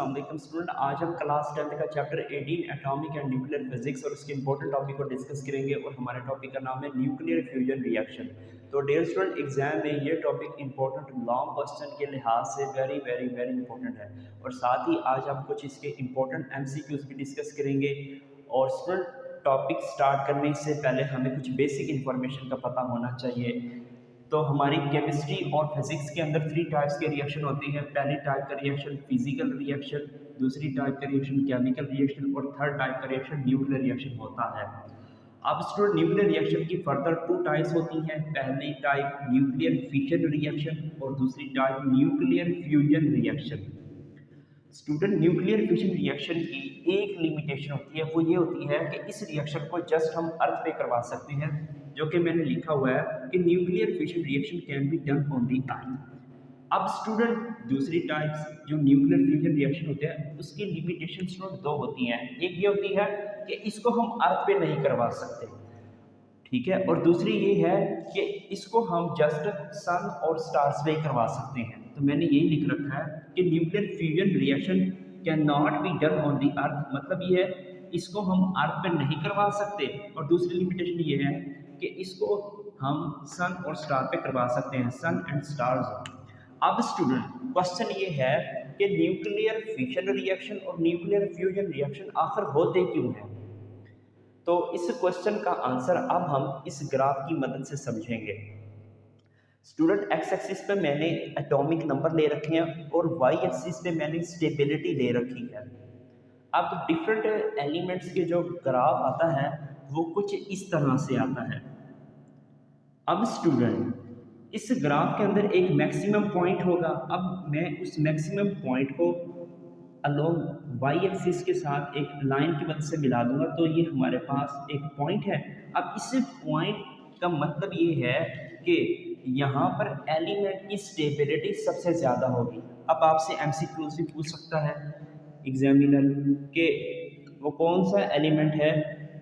अस्सलाम वालेकुम स्टूडेंट। आज हम क्लास 10th का chapter 18 atomic and nuclear physics और उसके इंपॉर्टेंट टॉपिक को डिस्कस करेंगे और हमारे टॉपिक का नाम है न्यूक्लियर फ्यूजन रिएक्शन। तो डियर स्टूडेंट, एग्जाम में ये टॉपिक इंपॉर्टेंट लॉन्ग क्वेश्चन के लिहाज से वेरी वेरी वेरी इंपॉर्टेंट है और साथ ही आज हम कुछ इसके इंपॉर्टेंट एमसीक्यूज भी डिस्कस करेंगे। और स्टूडेंट, टॉपिक स्टार्ट करने से पहले हमें कुछ बेसिक इन्फॉर्मेशन का पता होना चाहिए। तो हमारी केमिस्ट्री और फिजिक्स के अंदर 3 टाइप्स के रिएक्शन होती हैं। पहली टाइप का रिएक्शन फिजिकल रिएक्शन, दूसरी टाइप का रिएक्शन केमिकल रिएक्शन और थर्ड टाइप का रिएक्शन न्यूक्लियर रिएक्शन होता है। अब स्टूडेंट, न्यूक्लियर रिएक्शन की फर्दर 2 टाइप्स होती हैं। पहली टाइप न्यूक्लियर फिशन रिएक्शन और दूसरी type nuclear fusion reaction. Student, nuclear fission reaction की एक लिमिटेशन होती है, वो ये होती है कि इस रिएक्शन को जस्ट हम अर्थ पे करवा सकते हैं, जो कि मैंने लिखा हुआ है कि nuclear fission reaction can be done on the earth. अब स्टूडेंट, दूसरी टाइप्स जो न्यूक्लियर फ्यूजन रिएक्शन होते हैं उसकी लिमिटेशन स्टूडेंट 2 होती हैं। एक ये होती है कि इसको हम अर्थ पे नहीं करवा सकते, ठीक है, और दूसरी ये है कि इसको हम जस्ट सन और स्टार्स पे करवा सकते हैं। तो मैंने यही लिख रखा है कि nuclear fusion reaction can not be done on the earth, मतलब ये है इसको हम अर्थ पे नहीं करवा सकते, और दूसरी लिमिटेशन ये है कि इसको हम सन और स्टार पे करवा सकते हैं, सन एंड स्टार्स। अब स्टूडेंट, क्वेश्चन ये है कि न्यूक्लियर फिशन रिएक्शन और न्यूक्लियर फ्यूजन रिएक्शन आखिर होते क्यों हैं। तो इस क्वेश्चन का आंसर अब हम इस ग्राफ की मदद से समझेंगे। स्टूडेंट, एक्स एक्सिस पे मैंने एटॉमिक नंबर ले रखे हैं और वाई एक्सिस पे मैंने स्टेबिलिटी ले रखी है। अब डिफरेंट एलिमेंट्स के जो ग्राफ आता है वो कुछ इस तरह से आता है। अब स्टूडेंट, इस ग्राफ के अंदर एक मैक्सिमम पॉइंट होगा। अब मैं उस मैक्सिमम पॉइंट को अलोंग वाई एक्सिस के साथ एक लाइन की मदद से मिला दूंगा, तो ये हमारे पास एक पॉइंट है। अब इस पॉइंट का मतलब ये है कि यहाँ पर एलिमेंट की स्टेबिलिटी सबसे ज़्यादा होगी। अब आपसे एमसीक्यूज भी पूछ सकता है एग्जामिनर कि वो कौन सा एलिमेंट है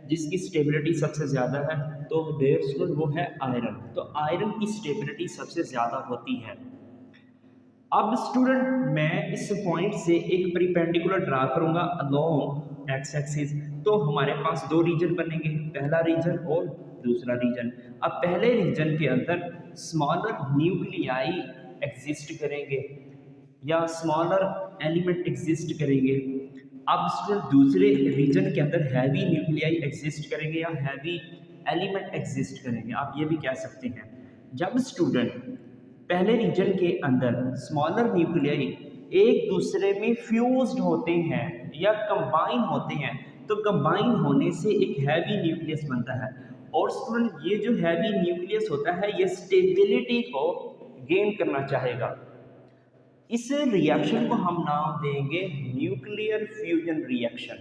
जिसकी स्टेबिलिटी सबसे ज़्यादा है, तो डियर स्टूडेंट वो है आयरन। तो आयरन की स्टेबिलिटी सबसे ज़्यादा होती है। अब स्टूडेंट, मैं इस पॉइंट से एक परपेंडिकुलर ड्रा करूंगा अलोंग एक्स एक्सिस, तो हमारे पास 2 रीजन बनेंगे, पहला रीजन और दूसरा रीजन। अब पहले रीजन के अंदर स्मॉलर न्यूक्लियाई एग्जिस्ट करेंगे या स्मॉलर एलिमेंट एग्जिस्ट करेंगे। अब स्टूडेंट, दूसरे रीजन के अंदर हैवी न्यूक्लियाई एग्जिस्ट करेंगे या हैवी एलिमेंट एग्जिस्ट करेंगे, आप ये भी कह सकते हैं। जब स्टूडेंट पहले रीजन के अंदर स्मॉलर न्यूक्लियाई एक दूसरे में फ्यूज्ड होते हैं या कंबाइन होते हैं, तो कंबाइन होने से एक हैवी न्यूक्लियस बनता है। और स्टूडेंट, ये जो हैवी न्यूक्लियस होता है ये स्टेबिलिटी को गेन करना चाहेगा। इस रिएक्शन को हम नाम देंगे nuclear fusion reaction.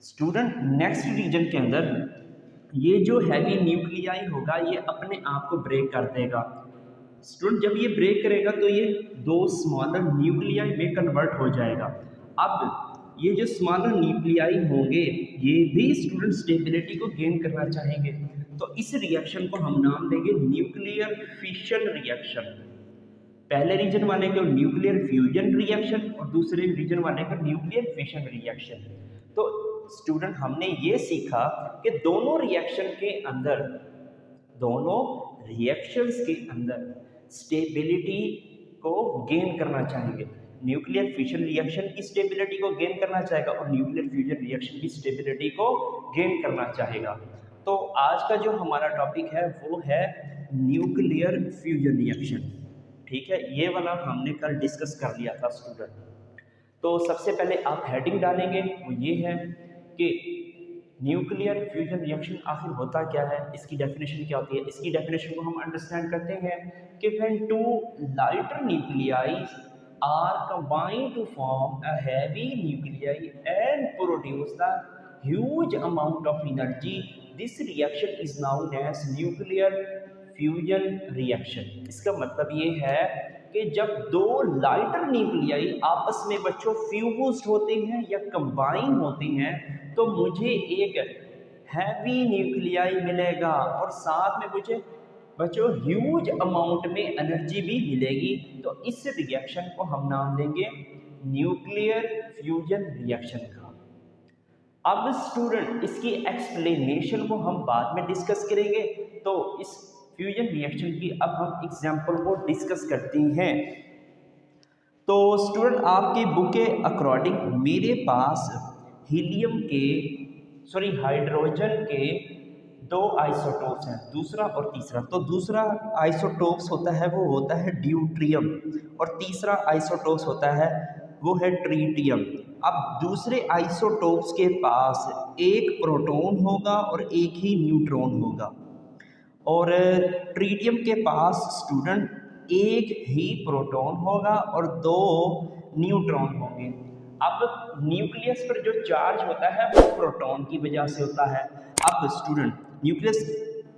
Student, next region के अंदर ये जो हैवी न्यूक्लियाई होगा ये अपने आप को ब्रेक कर देगा। स्टूडेंट, जब ये ब्रेक करेगा तो ये 2 स्मॉलर न्यूक्लियाई में कन्वर्ट हो जाएगा। अब ये जो स्मॉलर न्यूक्लियाई होंगे ये भी स्टूडेंट स्टेबिलिटी को गेन करना चाहेंगे, तो इस रिएक्शन को हम नाम देंगे न्यूक्लियर फिशन रिएक्शन। पहले रीजन वाले को न्यूक्लियर फ्यूजन रिएक्शन और दूसरे रीजन वाले को न्यूक्लियर फिशन रिएक्शन। तो स्टूडेंट, हमने ये सीखा कि दोनों रिएक्शंस के अंदर स्टेबिलिटी को गेन करना चाहेंगे। न्यूक्लियर फिशन रिएक्शन की स्टेबिलिटी को गेन करना चाहेगा और न्यूक्लियर फ्यूजन रिएक्शन की स्टेबिलिटी को गेन करना चाहेगा। तो आज का जो हमारा टॉपिक है वो है न्यूक्लियर फ्यूजन रिएक्शन, ठीक है। ये वाला हमने कल डिस्कस कर लिया था स्टूडेंट। तो सबसे पहले आप हेडिंग डालेंगे, वो ये है कि न्यूक्लियर फ्यूजन रिएक्शन आखिर होता क्या है, इसकी डेफिनेशन क्या होती है। इसकी डेफिनेशन को हम अंडरस्टैंड करते हैं कि when 2 lighter nuclei are combined to form a heavy nuclei and produce the huge amount of energy, this reaction is known as nuclear fusion reaction. इसका मतलब ये है कि जब 2 लाइटर न्यूक्लियाई आपस में बच्चों फ्यूज्ड होते हैं या कंबाइन होते हैं तो मुझे एक हैवी न्यूक्लियाई मिलेगा और साथ में मुझे बच्चों ह्यूज अमाउंट में एनर्जी भी मिलेगी। तो इस रिएक्शन को हम नाम देंगे न्यूक्लियर फ्यूजन रिएक्शन का। अब स्टूडेंट इसकी एक्सप्लेनेशन को हम बाद में डिस्कस करेंगे। तो इस फ्यूजन रिएक्शन की अब हम एग्जाम्पल को डिस्कस करते हैं। तो स्टूडेंट आपकी बुक के अकॉर्डिंग मेरे पास हीलियम के हाइड्रोजन के दो आइसोटोप्स हैं, दूसरा और तीसरा। तो दूसरा आइसोटोप्स होता है वो होता है ड्यूट्रियम, और तीसरा आइसोटोप्स होता है वो है ट्रीटियम। अब दूसरे आइसोटोप्स के पास एक प्रोटॉन होगा और एक ही न्यूट्रॉन होगा, और ट्रीटियम के पास स्टूडेंट एक ही प्रोटॉन होगा और दो न्यूट्रॉन होंगे। अब न्यूक्लियस पर जो चार्ज होता है वो प्रोटॉन की वजह से होता है। अब स्टूडेंट न्यूक्लियस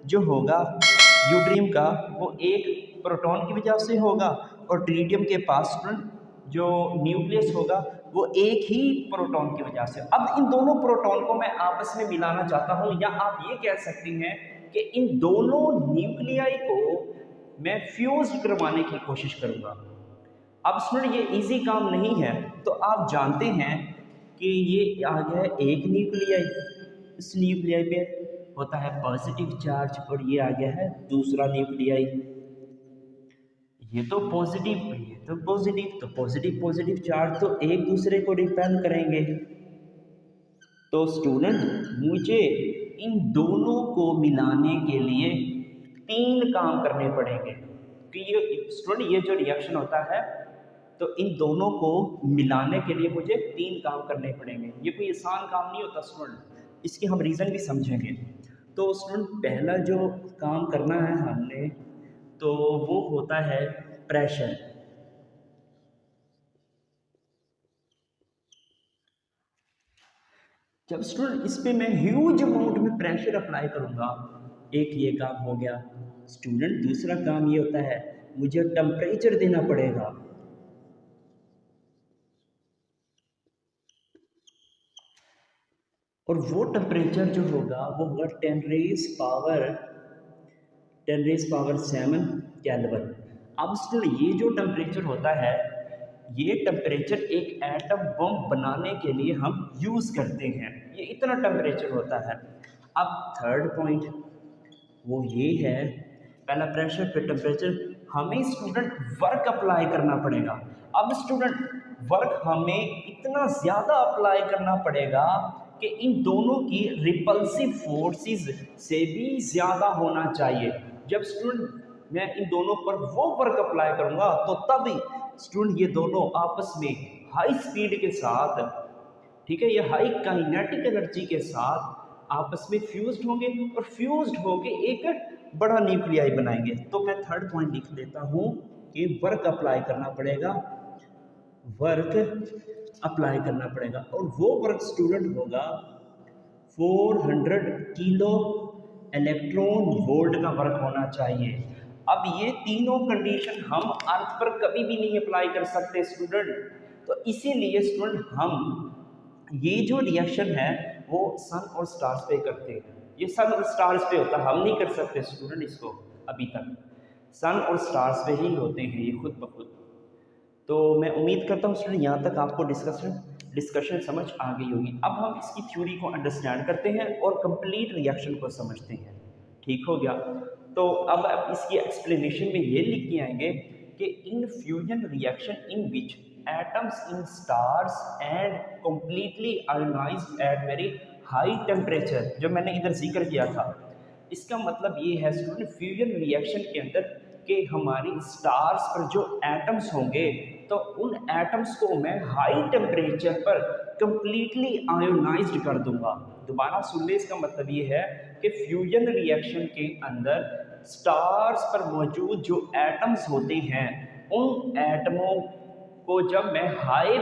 जो होगा ड्यूट्रियम का वो एक प्रोटॉन की वजह से होगा, और ट्रीटियम के पास स्टूडेंट जो न्यूक्लियस होगा वो एक ही प्रोटॉन की वजह से। अब इन दोनों प्रोटॉन को मैं आपस में मिलाना चाहता हूँ, या आप ये कह सकती हैं कि इन दोनों न्यूक्लियाई को मैं फ्यूज करवाने की कोशिश करूँगा। अब स्टूडेंट ये इजी काम नहीं है, तो आप जानते हैं कि ये आ गया एक न्यूक्लियाई, इस न्यूक्लियाई पे होता है पॉजिटिव चार्ज, और ये आ गया है दूसरा न्यूक्लियाई, ये तो पॉजिटिव, ये तो पॉजिटिव, तो पॉजिटिव पॉजिटिव चार्ज तो एक दूसरे को रिपेल करेंगे। तो स्टूडेंट मुझे इन दोनों को मिलाने के लिए तीन काम करने पड़ेंगे कि ये स्टूडेंट ये जो रिएक्शन होता है, तो इन दोनों को मिलाने के लिए मुझे तीन काम करने पड़ेंगे। ये कोई आसान काम नहीं होता स्टूडेंट, इसके हम रीज़न भी समझेंगे। तो स्टूडेंट पहला जो काम करना है हमने, तो वो होता है प्रेशर। जब स्टूडेंट इस पे मैं ह्यूज अमाउंट में प्रेशर अप्लाई करूंगा, एक ये काम हो गया। स्टूडेंट दूसरा काम ये होता है मुझे टेम्परेचर देना पड़ेगा। और वो टेम्परेचर जो होगा वो होगा 10 रेज़ पावर 7 केल्विन। अब स्टूडेंट ये जो टेम्परेचर होता है, ये टेम्परेचर एक एटम बम बनाने के लिए हम यूज़ करते हैं, ये इतना टेम्परेचर होता है। अब थर्ड पॉइंट वो ये है, पहला प्रेशर फिर टेम्परेचर, हमें स्टूडेंट वर्क अप्लाई करना पड़ेगा। अब स्टूडेंट वर्क हमें इतना ज़्यादा अप्लाई करना पड़ेगा कि इन दोनों की रिपल्सिव फोर्सेस से भी ज़्यादा होना चाहिए। जब स्टूडेंट मैं इन दोनों पर वो वर्क अप्लाई करूँगा, तो तभी स्टूडेंट ये दोनों आपस में हाई स्पीड के साथ, ठीक है, ये हाई काइनेटिक एनर्जी के साथ आपस में फ्यूज्ड होंगे, और फ्यूज्ड होके एक बड़ा न्यूक्लियाई बनाएंगे। तो मैं थर्ड पॉइंट लिख देता हूँ कि वर्क अप्लाई करना पड़ेगा, वर्क अप्लाई करना पड़ेगा, और वो वर्क स्टूडेंट होगा 400 किलो इलेक्ट्रॉन वोल्ट का वर्क होना चाहिए। अब ये तीनों कंडीशन हम अर्थ पर कभी भी नहीं अप्लाई कर सकते स्टूडेंट, तो इसीलिए स्टूडेंट हम ये जो रिएक्शन है वो सन और स्टार्स पे करते हैं। ये सन और स्टार्स पे होता है, हम नहीं कर सकते स्टूडेंट इसको, अभी तक सन और स्टार्स पे ही होते हैं ये खुद ब खुद। तो मैं उम्मीद करता हूँ स्टूडेंट यहाँ तक आपको डिस्कशन समझ आ गई होगी। अब हम इसकी थ्योरी को अंडरस्टैंड करते हैं और कंप्लीट रिएक्शन को समझते हैं। ठीक हो गया। तो अब इसकी एक्सप्लेनेशन में ये लिख के आएंगे कि in fusion reaction in which atoms in stars and completely ionised at very high temperature, जो मैंने इधर जिक्र किया था, इसका मतलब ये है स्टूडेंट फ्यूजन रिएक्शन के अंदर कि हमारी स्टार्स पर जो एटम्स होंगे, तो उन एटम्स को मैं हाई टेम्परेचर पर कंप्लीटली आयोनाइज्ड कर दूंगा। दोबारा सुन ले, इसका मतलब ये है कि फ्यूजन रिएक्शन के अंदर स्टार्स पर मौजूद जो एटम्स होते हैं, उन एटमों को जब मैं हाई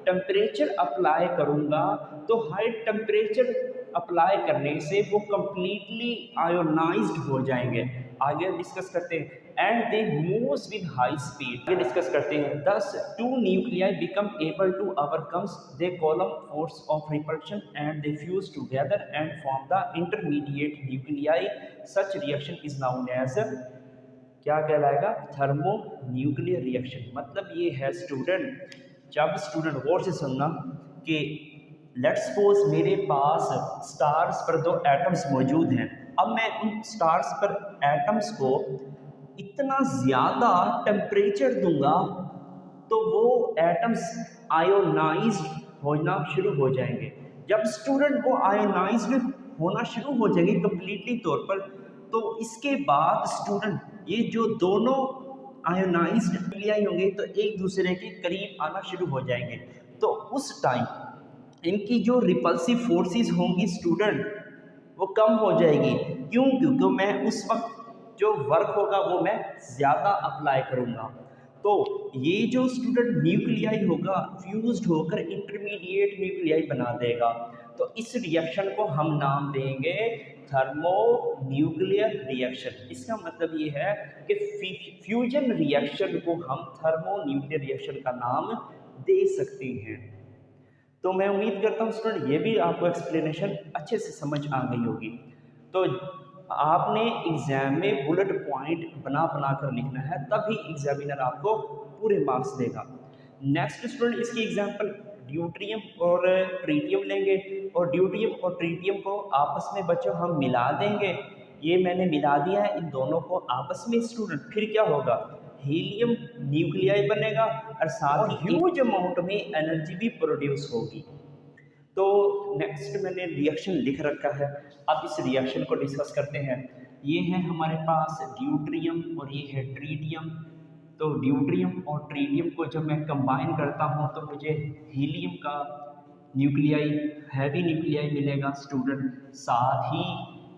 टेम्परेचर अप्लाई करूंगा, तो हाई टेम्परेचर अप्लाई करने से वो कंप्लीटली आयोनाइज्ड हो जाएंगे। आगे डिस्कस करते हैं। And they moves with high speed, ये डिस्कस करते हैं। Thus two nuclei become able to overcome the coulomb force of repulsion and they fuse together and form the intermediate nuclei. Such reaction is known as, क्या कहलाएगा, thermo nuclear reaction. मतलब ये है student जब student गौर से सुनना कि let's suppose मेरे पास स्टार्स पर दो एटम्स मौजूद हैं, अब मैं उन स्टार्स पर एटम्स को इतना ज़्यादा टेम्परेचर दूंगा तो वो एटम्स आयोनाइज्ड होना शुरू हो जाएंगे। जब स्टूडेंट वो आयोनाइज्ड होना शुरू हो जाएंगे कम्प्लीटली तौर पर, तो इसके बाद स्टूडेंट ये जो दोनों आयोनाइज्ड न्यूक्लियाई होंगे तो एक दूसरे के करीब आना शुरू हो जाएंगे। तो उस टाइम इनकी जो रिपल्सिव फोर्सेस होंगी स्टूडेंट वो कम हो जाएगी। क्यों? क्योंकि मैं उस वक्त जो वर्क होगा वो मैं ज़्यादा अप्लाई करूँगा। तो ये जो स्टूडेंट न्यूक्लियाई होगा फ्यूज्ड होकर इंटरमीडिएट न्यूक्लियाई बना देगा। तो इस रिएक्शन को हम नाम देंगे थर्मो न्यूक्लियर रिएक्शन। इसका मतलब ये है कि फ्यूजन रिएक्शन को हम थर्मो न्यूक्लियर रिएक्शन का नाम दे सकते हैं। तो मैं उम्मीद करता हूँ स्टूडेंट ये भी आपको एक्सप्लेनेशन अच्छे से समझ आ गई होगी। तो आपने एग्जाम में बुलेट पॉइंट बना कर लिखना है, तभी एग्जामिनर आपको पूरे मार्क्स देगा। नेक्स्ट स्टूडेंट इसकी एग्जांपल ड्यूट्रियम और ट्रीटियम लेंगे, और ड्यूट्रियम और ट्रीटियम को आपस में बच्चों हम मिला देंगे। ये मैंने मिला दिया है इन दोनों को आपस में स्टूडेंट, फिर क्या होगा, हीलियम न्यूक्लियाई बनेगा और साथ ही ह्यूज अमाउंट में एनर्जी भी प्रोड्यूस होगी। तो नेक्स्ट मैंने रिएक्शन लिख रखा है, अब इस रिएक्शन को डिस्कस करते हैं। ये है हमारे पास ड्यूट्रियम और ये है ट्रीटियम। तो ड्यूट्रियम और ट्रीटियम को जब मैं कंबाइन करता हूँ तो मुझे हीलियम का न्यूक्लियाई हैवी न्यूक्लियाई मिलेगा स्टूडेंट, साथ ही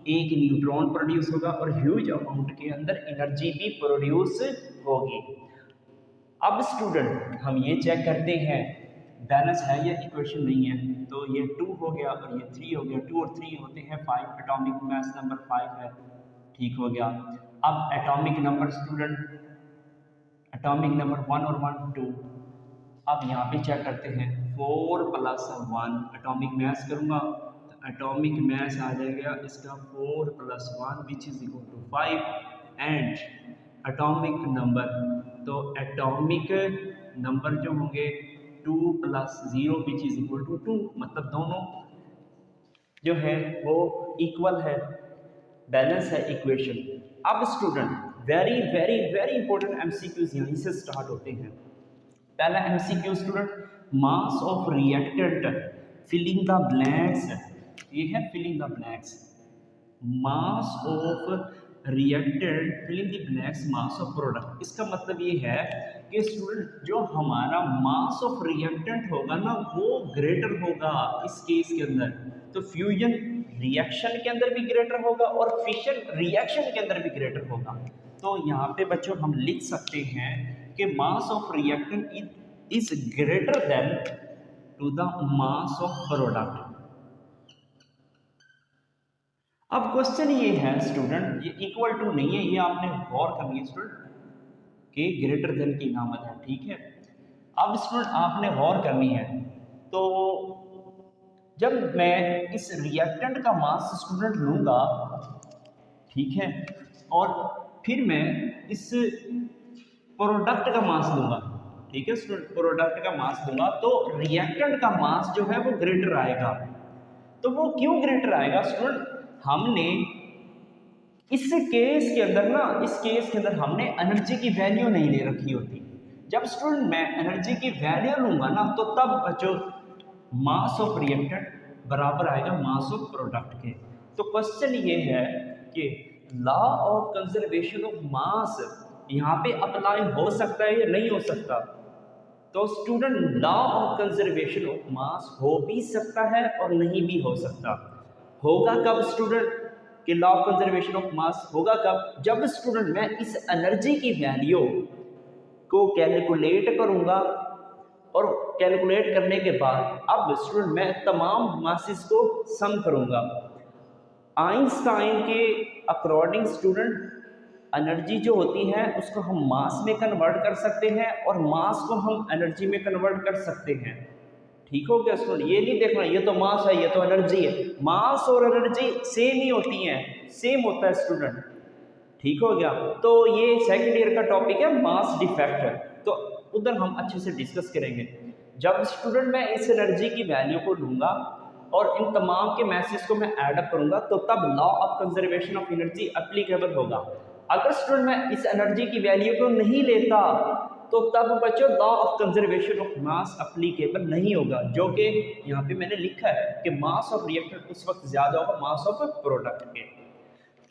एक न्यूट्रॉन प्रोड्यूस होगा और ह्यूज अमाउंट के अंदर एनर्जी भी प्रोड्यूस होगी। अब स्टूडेंट हम ये चेक करते हैं बैलेंस है या इक्वेशन नहीं है। तो ये 2 हो गया और ये 3 हो गया, 2 और 3 होते हैं 5, एटॉमिक मास नंबर 5 है, ठीक हो गया। अब atomic number student, atomic number 1 और 1 2। अब यहाँ पे चेक करते हैं 4 + 1 एटॉमिक मास करूँगा तो एटॉमिक मास आ जाएगा इसका 4 + 1 which is equal to 5 and atomic number, तो एटॉमिक नंबर जो होंगे 2 + 0 विच इज़ इक्वल टू 2, मतलब दोनों जो है वो इक्वल है, बैलेंस है इक्वेशन। अब student very very very important MCQs यहीं से स्टार्ट होते हैं। पहला MCQ student, mass of reactant filling the blanks, ये है filling the blanks, mass of reactant filling the blanks mass of product. इसका मतलब ये है कि स्टूडेंट जो हमारा मास ऑफ रिएक्टेंट होगा ना वो ग्रेटर होगा इस केस के अंदर। तो फ्यूजन रिएक्शन के अंदर भी ग्रेटर होगा और फिशन रिएक्शन के अंदर भी ग्रेटर होगा। तो यहाँ पे बच्चों हम लिख सकते हैं कि mass of reactant is greater than to the mass of product. अब क्वेश्चन ये है स्टूडेंट, ये इक्वल टू नहीं है, ये आपने गौर करनी है स्टूडेंट कि ग्रेटर देन की नामत है, ठीक है। अब स्टूडेंट आपने गौर करनी है, तो जब मैं इस रिएक्टेंट का मास स्टूडेंट लूँगा, ठीक है, और फिर मैं इस प्रोडक्ट का मास लूँगा, ठीक है स्टूडेंट, प्रोडक्ट का मास लूँगा तो रिएक्टेंट का मास जो है वो ग्रेटर आएगा। तो वो क्यों ग्रेटर आएगा स्टूडेंट, हमने इस केस के अंदर ना, इस केस के अंदर हमने एनर्जी की वैल्यू नहीं ले रखी होती। जब स्टूडेंट मैं एनर्जी की वैल्यू लूँगा ना तो तब बच्चों मास ऑफ रिएक्टेंट बराबर आएगा मास ऑफ प्रोडक्ट के। तो क्वेश्चन ये है कि law of conservation of mass यहाँ पे अप्लाई हो सकता है या नहीं हो सकता। तो student law of conservation of mass हो भी सकता है और नहीं भी हो सकता। होगा कब स्टूडेंट कि law of conservation of mass होगा कब, जब स्टूडेंट मैं इस एनर्जी की वैल्यू को कैलकुलेट करूंगा और कैलकुलेट करने के बाद अब स्टूडेंट मैं तमाम मासेस को सम करूंगा। आइंस्टाइन के अकॉर्डिंग स्टूडेंट एनर्जी जो होती है उसको हम मास में कन्वर्ट कर सकते हैं और मास को हम एनर्जी में कन्वर्ट कर सकते हैं, ठीक हो गया स्टूडेंट। ये नहीं देखना ये तो मास है ये तो एनर्जी है, मास और एनर्जी सेम ही होती हैं, सेम होता है स्टूडेंट, ठीक हो गया। तो ये सेकंड ईयर का टॉपिक है मास डिफेक्ट, तो उधर हम अच्छे से डिस्कस करेंगे। जब स्टूडेंट मैं इस एनर्जी की वैल्यू को लूँगा और इन तमाम के मैसेज को मैं ऐड अप करूँगा तो तब law of conservation of energy applicable होगा। अगर स्टूडेंट मैं इस एनर्जी की वैल्यू को नहीं लेता तो तब बच्चों law of conservation of mass applicable नहीं होगा, जो कि यहाँ पे मैंने लिखा है कि मास ऑफ रिएक्टेंट उस वक्त ज़्यादा होगा मास ऑफ प्रोडक्ट के।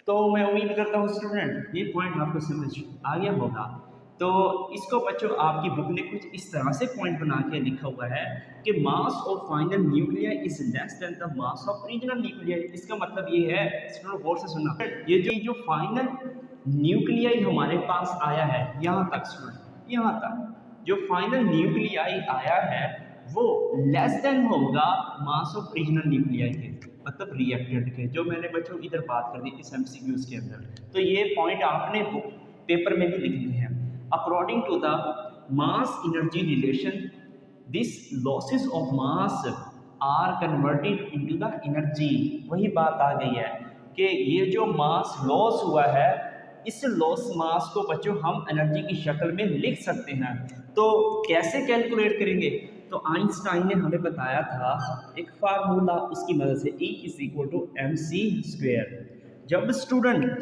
तो मैं उम्मीद करता हूँ स्टूडेंट ये पॉइंट आपको समझ आ गया होगा। तो इसको बच्चों आपकी बुक ने कुछ इस तरह से पॉइंट बना के लिखा हुआ है कि mass of final nuclear is less than the mass of original nuclear. इसका मतलब ये है, स्टूडेंट गौर से सुनना, ये जो फाइनल न्यूक्लियाई हमारे पास आया है यहाँ तक स्टूडेंट, यहाँ तक जो फाइनल न्यूक्लियाई आया है वो लेस देन होगा मास ऑफ ओरिजिनल न्यूक्लियाई के, मतलब रिएक्टेंट के, जो मैंने बच्चों इधर बात कर दी इस एमसीक्यूज के अंदर। तो ये पॉइंट आपने पेपर में भी लिखने हैं। According to the mass energy relation this losses of mass are converted into the energy. वही बात आ गई है कि ये जो मास लॉस हुआ है इस लॉस मास को बच्चों हम एनर्जी की शक्ल में लिख सकते हैं। तो कैसे कैलकुलेट करेंगे? तो आइंस्टाइन ने हमें बताया था एक फार्मूला, उसकी मदद से E is equal to mc²। जब स्टूडेंट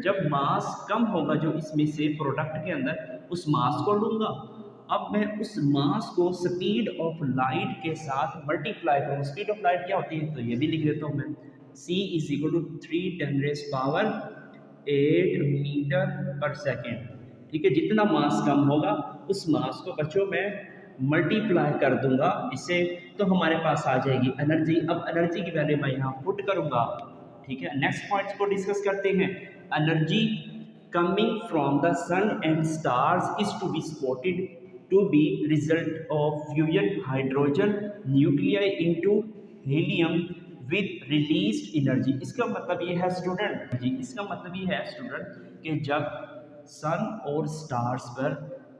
जब मास कम होगा जो इसमें से प्रोडक्ट के अंदर, उस मास को लूँगा, अब मैं उस मास को स्पीड ऑफ लाइट के साथ मल्टीप्लाई करूँ। स्पीड ऑफ लाइट क्या होती है तो ये भी लिख देता हूँ मैं, C is equal to 3×10⁸ meter per second. ठीक है, जितना मास कम होगा उस मास को बच्चों मैं मल्टीप्लाई कर दूंगा इससे, तो हमारे पास आ जाएगी एनर्जी। अब एनर्जी की वैल्यू मैं यहाँ पुट करूंगा। ठीक है, नेक्स्ट पॉइंट को डिस्कस करते हैं। Energy coming from the sun and stars is to be spotted to be result of fusion hydrogen nuclei into helium with released energy. इसका मतलब ये है स्टूडेंट जी, इसका मतलब ये है स्टूडेंट कि जब सन और स्टार्स पर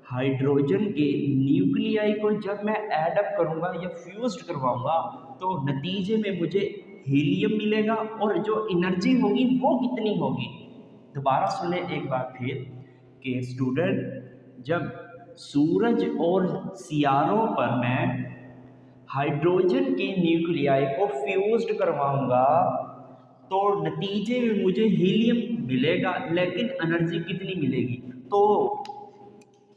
हाइड्रोजन के न्यूक्लियाई को जब मैं ऐड अप करूंगा या फ्यूज्ड करवाऊंगा तो नतीजे में मुझे हीलियम मिलेगा और जो एनर्जी होगी वो कितनी होगी। दोबारा सुने एक बार फिर कि स्टूडेंट जब सूरज और सियारों पर मैं हाइड्रोजन के न्यूक्लियाई को फ्यूज्ड करवाऊंगा तो नतीजे में मुझे हीलियम मिलेगा, लेकिन एनर्जी कितनी मिलेगी? तो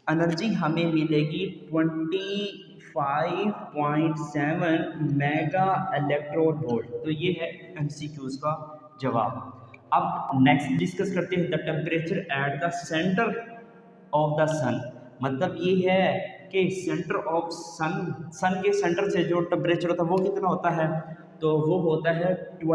एनर्जी हमें मिलेगी 25.7 मेगा इलेक्ट्रॉन वोल्ट। तो ये है एमसीक्यूज का जवाब। अब नेक्स्ट डिस्कस करते हैं the temperature at the centre of the sun. मतलब ये है कि सेंटर ऑफ सन के सेंटर से जो टेम्परेचर होता है वो कितना होता है? तो वो होता है 20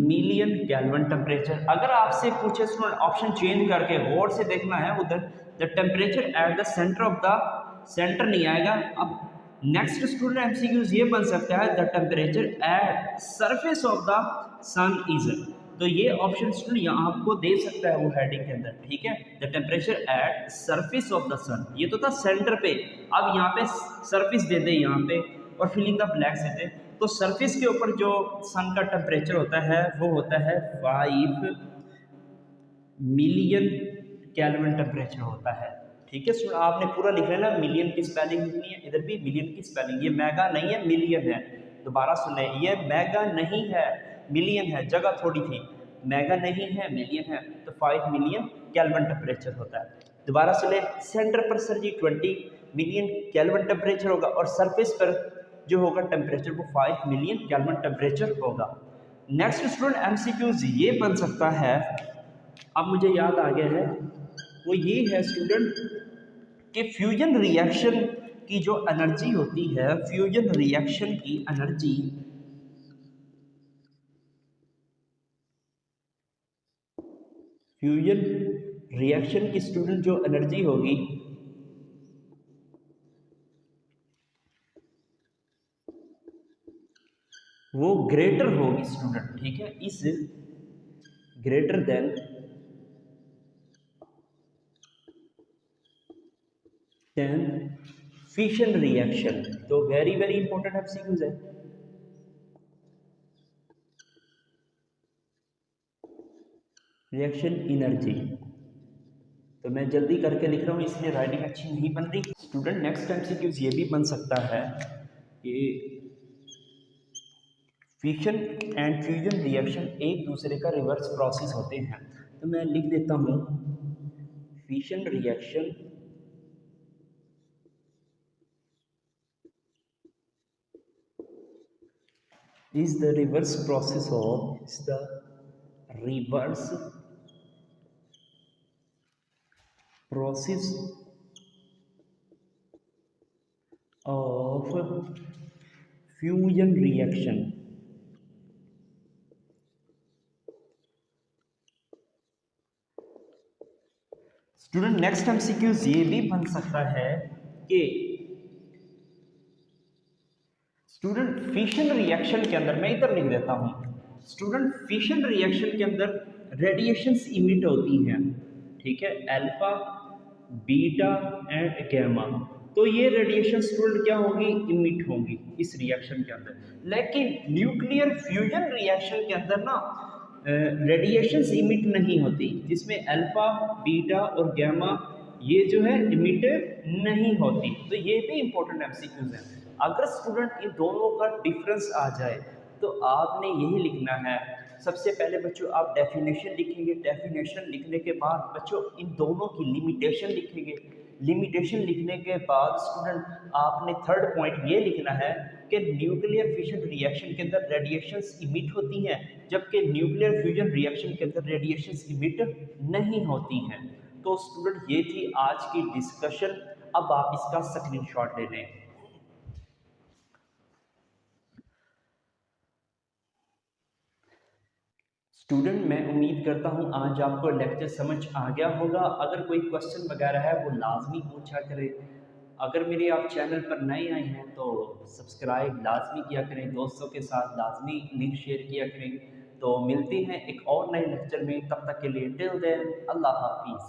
मिलियन केल्विन टेम्परेचर। अगर आपसे पूछे स्टूडेंट ऑप्शन चेंज करके गौर से देखना है उधर, the temperature at the centre of the centre नहीं आएगा। अब नेक्स्ट स्टूडेंट एमसीक्यूज ये बन सकता है the temperature at surface of the sun is. तो ये ऑप्शन स्टूडेंट यहाँ आपको दे सकता है वो हेडिंग के अंदर। ठीक है, the temperature at surface of the sun, ये तो था सेंटर पे, अब यहाँ पे सरफेस दे दे यहाँ पे और फिलिंग द ब्लैक्स दे दे। तो सरफेस के ऊपर जो सन का टेम्परेचर होता है वो होता है 5 मिलियन केल्विन टेम्परेचर होता है। ठीक है स्टूडेंट, आपने पूरा लिख लेना, मिलियन की स्पेलिंग लिखनी है, इधर भी मिलियन की स्पेलिंग, ये मेगा नहीं है मिलियन है। दोबारा सुने, ये मेगा नहीं है मिलियन है, जगह थोड़ी थी, मेगा नहीं है मिलियन है। तो 5 मिलियन केल्विन टेम्परेचर होता है। दोबारा सुने, सेंटर पर सर जी 20 मिलियन केल्विन टेम्परेचर होगा और सरफेस पर जो होगा टेम्परेचर वो 5 मिलियन केल्विन टेम्परेचर होगा। नेक्स्ट स्टूडेंट एमसीक्यूज ये बन सकता है, अब मुझे याद आ गया है, वो ये है स्टूडेंट कि फ्यूजन रिएक्शन की जो एनर्जी होती है, फ्यूजन रिएक्शन की एनर्जी फ्यूजन रिएक्शन की स्टूडेंट जो एनर्जी होगी वो ग्रेटर होगी स्टूडेंट। ठीक है, इस ग्रेटर देन फिशन रिएक्शन। तो वेरी वेरी इंपॉर्टेंट एमसीक्यूज है। रिएक्शन एनर्जी, तो तो मैं जल्दी करके लिख रहा हूँ इसलिए राइटिंग अच्छी नहीं बन रही। स्टूडेंट नेक्स्ट एमसीक्यूज ये भी बन सकता है कि फिशन एंड फ्यूजन रिएक्शन एक दूसरे का रिवर्स प्रोसेस होते हैं। तो मैं लिख देता हूँ fission reaction is the reverse process of fusion reaction। Student next MCQs ये भी बन सकता है कि स्टूडेंट फिशन रिएक्शन के अंदर, मैं इधर लिख देता हूँ, स्टूडेंट फिशन रिएक्शन के अंदर रेडिएशंस इमिट होती हैं, ठीक है, अल्फा बीटा एंड गैमा। तो ये रेडिएशन स्टूडेंट क्या होंगी, इमिट होंगी इस रिएक्शन के अंदर। लेकिन न्यूक्लियर फ्यूजन रिएक्शन के अंदर ना रेडिएशंस इमिट नहीं होती, जिसमें अल्फा बीटा और गैमा ये जो है इमिट नहीं होती। तो ये भी इंपॉर्टेंट एमसीक्यूज हैं। अगर स्टूडेंट इन दोनों का डिफरेंस आ जाए तो आपने यही लिखना है। सबसे पहले बच्चों आप डेफिनेशन लिखेंगे, डेफिनेशन लिखने के बाद बच्चों इन दोनों की लिमिटेशन लिखेंगे। लिमिटेशन लिखने के बाद स्टूडेंट आपने थर्ड पॉइंट ये लिखना है कि न्यूक्लियर फिशन रिएक्शन के अंदर रेडिएशंस इमिट होती हैं, जबकि न्यूक्लियर फ्यूजन रिएक्शन के अंदर रेडिएशंस इमिट नहीं होती हैं। तो स्टूडेंट ये थी आज की डिस्कशन। अब आप इसका स्क्रीनशॉट ले लें। स्टूडेंट मैं उम्मीद करता हूँ आज आपको लेक्चर समझ आ गया होगा। अगर कोई क्वेश्चन वगैरह है वो लाजमी पूछा करें। अगर मेरे आप चैनल पर नए आए हैं तो सब्सक्राइब लाजमी किया करें, दोस्तों के साथ लाजमी लिंक शेयर किया करें। तो मिलते हैं एक और नए लेक्चर में, तब तक के लिए टिल देन अल्लाह हाफिज़।